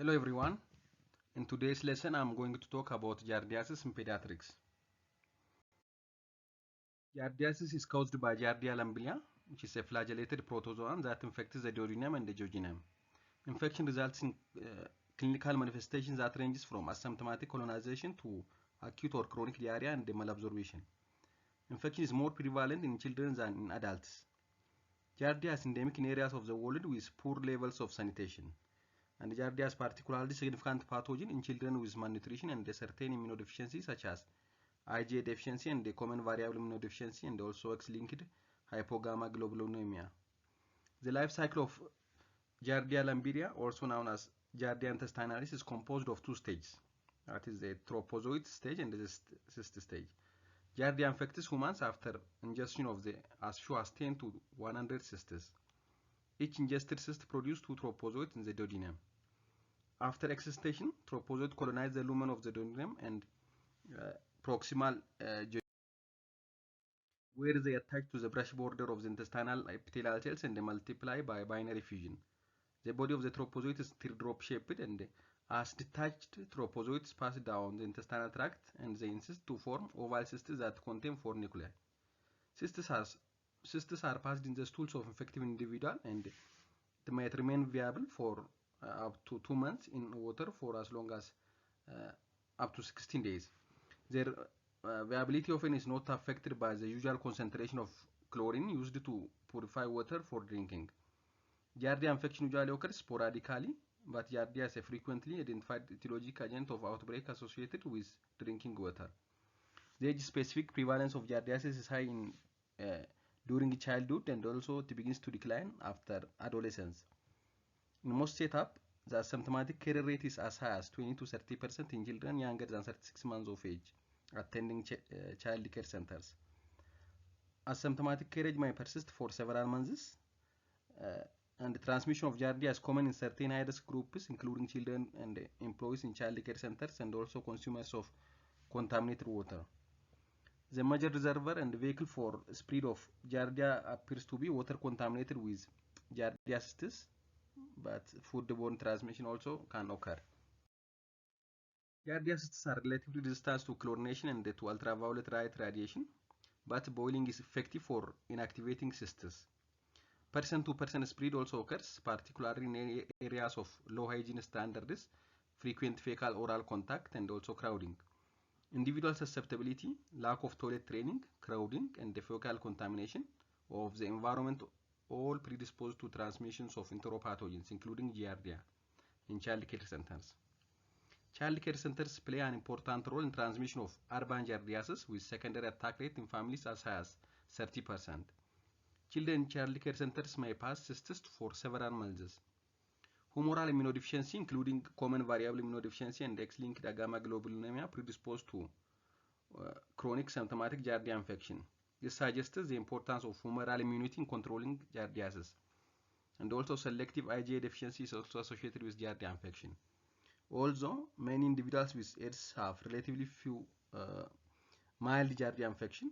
Hello everyone. In today's lesson I'm going to talk about Giardiasis in pediatrics. Giardiasis is caused by Giardia lambilia, which is a flagellated protozoan that infects the duodenum and the jejunum. Infection results in clinical manifestations that ranges from asymptomatic colonization to acute or chronic diarrhea and malabsorption. Infection is more prevalent in children than in adults. Giardia is endemic in areas of the world with poor levels of sanitation. And Giardia is particularly significant pathogen in children with malnutrition and certain immunodeficiency such as IgA deficiency and the common variable immunodeficiency and also X-linked hypogammaglobulinemia. The life cycle of Giardia lambilia, also known as Giardia intestinalis, is composed of two stages. That is the trophozoite stage and the cyst stage. Giardia infects humans after ingestion of the as few as 10 to 100 cysts. Each ingested cyst produces two trophozoites in the duodenum. After excitation, trophozoites colonize the lumen of the duodenum and proximal where they attach to the brush border of the intestinal epithelial cells and they multiply by binary fusion. The body of the trophozoite is teardrop shaped and as detached trophozoites pass down the intestinal tract and they insist to form oval cysts that contain 4 nuclei. Cysts are passed in the stools of infected individual and it might remain viable for up to 2 months in water for as long as up to 16 days. Their viability often is not affected by the usual concentration of chlorine used to purify water for drinking. Giardia infection usually occurs sporadically, but Giardia is a frequently identified etiologic agent of outbreak associated with drinking water. The age-specific prevalence of Giardiasis is high in during childhood and also it begins to decline after adolescence. In most setups, the asymptomatic carrier rate is as high as 20 to 30% in children younger than 36 months of age attending child care centers. Asymptomatic carriage may persist for several months, and the transmission of Giardia is common in certain high-risk groups, including children and employees in child care centers and also consumers of contaminated water. The major reservoir and vehicle for spread of Giardia appears to be water contaminated with Giardiasis, but foodborne transmission also can occur. Giardiasis are relatively resistant to chlorination and to ultraviolet light radiation, but boiling is effective for inactivating cysts. Person-to-person spread also occurs, particularly in areas of low hygiene standards, frequent fecal-oral contact, and also crowding. Individual susceptibility, lack of toilet training, crowding, and the fecal contamination of the environment all predispose to transmissions of enteropathogens, including Giardia, in child care centers. Child care centers play an important role in transmission of urban Giardiasis, with secondary attack rate in families as high as 30%. Children in child care centers may pass cysts for several months. Humoral immunodeficiency, including common variable immunodeficiency and X-linked gammaglobulinemia, predispose to chronic symptomatic Giardia infection. This suggests the importance of humoral immunity in controlling Giardiasis. And also selective IgA deficiency is also associated with Giardia infection. Although many individuals with AIDS have relatively few mild Giardia infection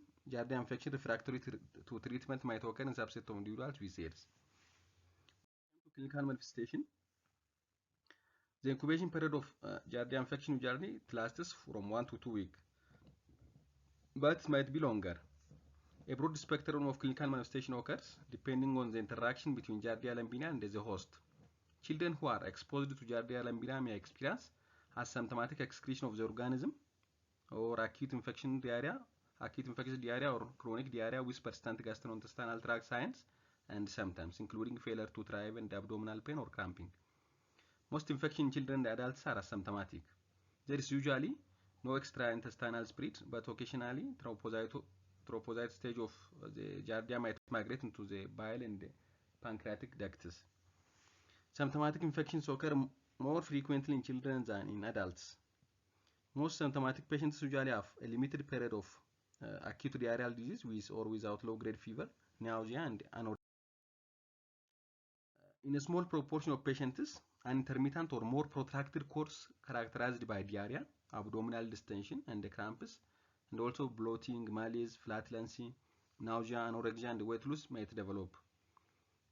refractory to treatment might occur in subset of individuals with AIDS. Clinical manifestation. The incubation period of Giardia infection usually lasts from 1 to 2 weeks, but it might be longer. A broad spectrum of clinical manifestation occurs depending on the interaction between Giardia lambilia and the host. Children who are exposed to Giardia lambilia may experience asymptomatic excretion of the organism or acute infectious diarrhea or chronic diarrhea with persistent gastrointestinal tract signs and symptoms, including failure to thrive and abdominal pain or cramping. Most infection in children and adults are asymptomatic. There is usually no extraintestinal spread, but occasionally trophozoite stage of the Giardia might migrate into the bile and the pancreatic ducts. Symptomatic infections occur more frequently in children than in adults. Most symptomatic patients usually have a limited period of acute diarrheal disease with or without low-grade fever, nausea, and anorexia. In a small proportion of patients, an intermittent or more protracted course characterized by diarrhea, abdominal distension, and cramps, and also bloating, malaise, flatulency, nausea, anorexia, and weight loss might develop.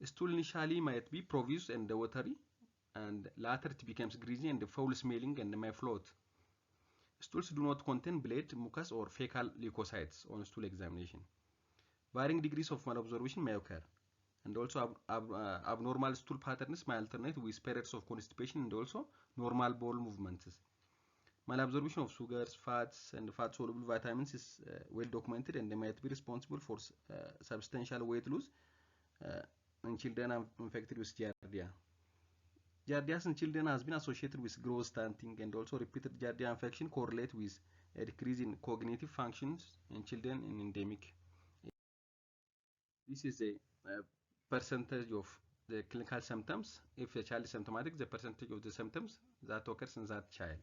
Stool initially might be profuse and watery, and later it becomes greasy and foul smelling and may float. Stools do not contain blood, mucus, or fecal leukocytes on stool examination. Varying degrees of malabsorption may occur, and also abnormal stool patterns may alternate with periods of constipation and also normal bowel movements. Malabsorption of sugars, fats, and fat-soluble vitamins is well documented and they might be responsible for substantial weight loss in children infected with Giardia. Giardiasis in children has been associated with gross stunting, and also repeated Giardia infection correlate with a decrease in cognitive functions in children in endemic. This is a percentage of the clinical symptoms. If a child is symptomatic, the percentage of the symptoms that occurs in that child.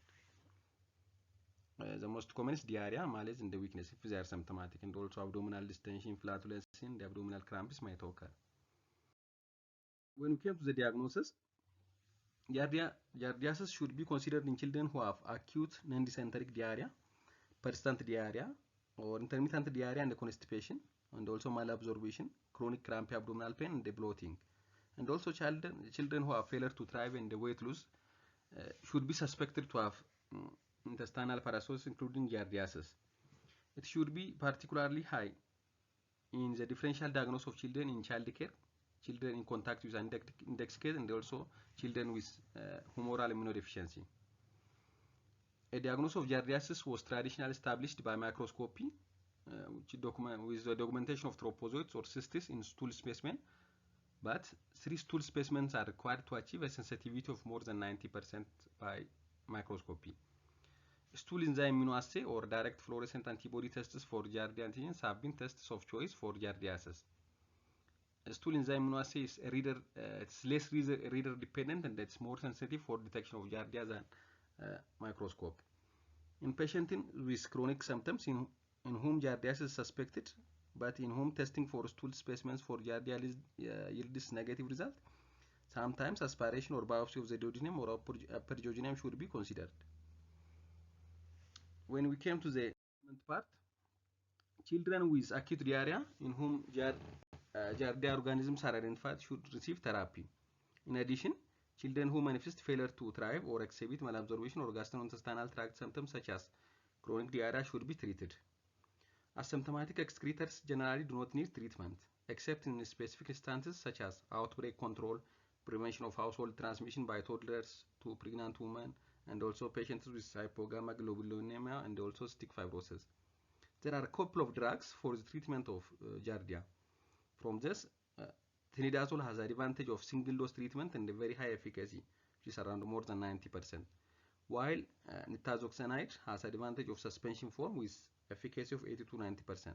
The most common is diarrhea, malaise, and the weakness if they are symptomatic, and also abdominal distension, flatulence, and the abdominal cramps might occur. When we came to the diagnosis, Giardiasis should be considered in children who have acute non-dysenteric diarrhea, persistent diarrhea, or intermittent diarrhea and constipation, and also malabsorption, chronic crampy abdominal pain, and bloating. And also children who have failure to thrive and weight loss should be suspected to have intestinal parasites, including Giardiasis. It should be particularly high in the differential diagnosis of children in child care, children in contact with index case, and also children with humoral immunodeficiency. A diagnosis of Giardiasis was traditionally established by microscopy, with the documentation of trophozoites or cysts in stool specimen, but 3 stool specimens are required to achieve a sensitivity of more than 90% by microscopy. Stool enzyme immunoassay or direct fluorescent antibody tests for Giardia antigens have been tests of choice for Giardiasis. Stool enzyme immunoassay is it's less reader dependent and it's more sensitive for detection of Giardia than microscope. In patients with chronic symptoms in whom Giardiasis is suspected, but in whom testing for stool specimens for Giardia yields negative result, sometimes aspiration or biopsy of the duodenum or upper duodenum should be considered. When we came to the part, children with acute diarrhea in whom Giardia organisms are identified should receive therapy. In addition, children who manifest failure to thrive or exhibit malabsorption or gastrointestinal tract symptoms such as chronic diarrhea should be treated. Asymptomatic excretors generally do not need treatment, except in specific instances such as outbreak control, prevention of household transmission by toddlers to pregnant women, and also patients with hypogammaglobulinemia and also cystic fibrosis. There are a couple of drugs for the treatment of Giardia. From this, tinidazole has an advantage of single-dose treatment and a very high efficacy, which is around more than 90%, while nitazoxanide has an advantage of suspension form with efficacy of 80 to 90%.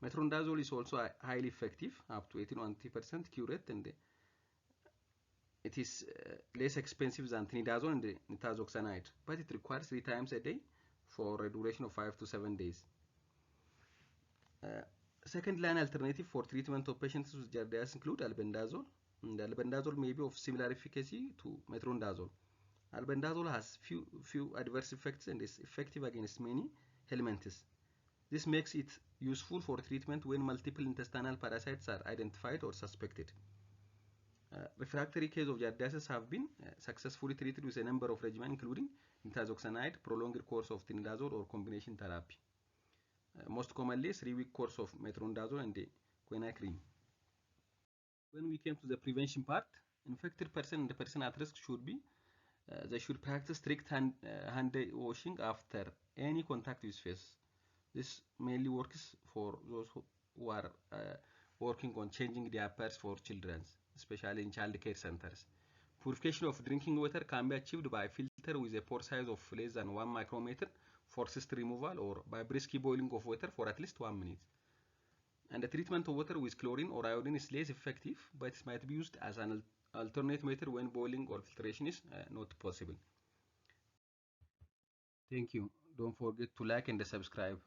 Metronidazole is also highly effective, up to 80 to 90% cure rate, and it is less expensive than tinidazole and nitazoxanide, but it requires 3 times a day for a duration of 5 to 7 days. Second line alternative for treatment of patients with Giardiasis include albendazole. And albendazole may be of similar efficacy to metronidazole. Albendazole has few adverse effects and is effective against many helminthes. This makes it useful for treatment when multiple intestinal parasites are identified or suspected. Refractory cases of Giardiasis have been successfully treated with a number of regimens including nitazoxanide, prolonged course of tinidazole, or combination therapy. Most commonly 3-week course of metronidazole and quinacridine. When we came to the prevention part, infected person and the person at risk should be they should practice strict hand washing after any contact with face. This mainly works for those who are working on changing diapers for children, especially in child care centers. Purification of drinking water can be achieved by filter with a pore size of less than 1 micrometer for cyst removal, or by brisk boiling of water for at least 1 minute. And the treatment of water with chlorine or iodine is less effective, but it might be used as an alternate method when boiling or filtration is not possible. Thank you. Don't forget to like and subscribe.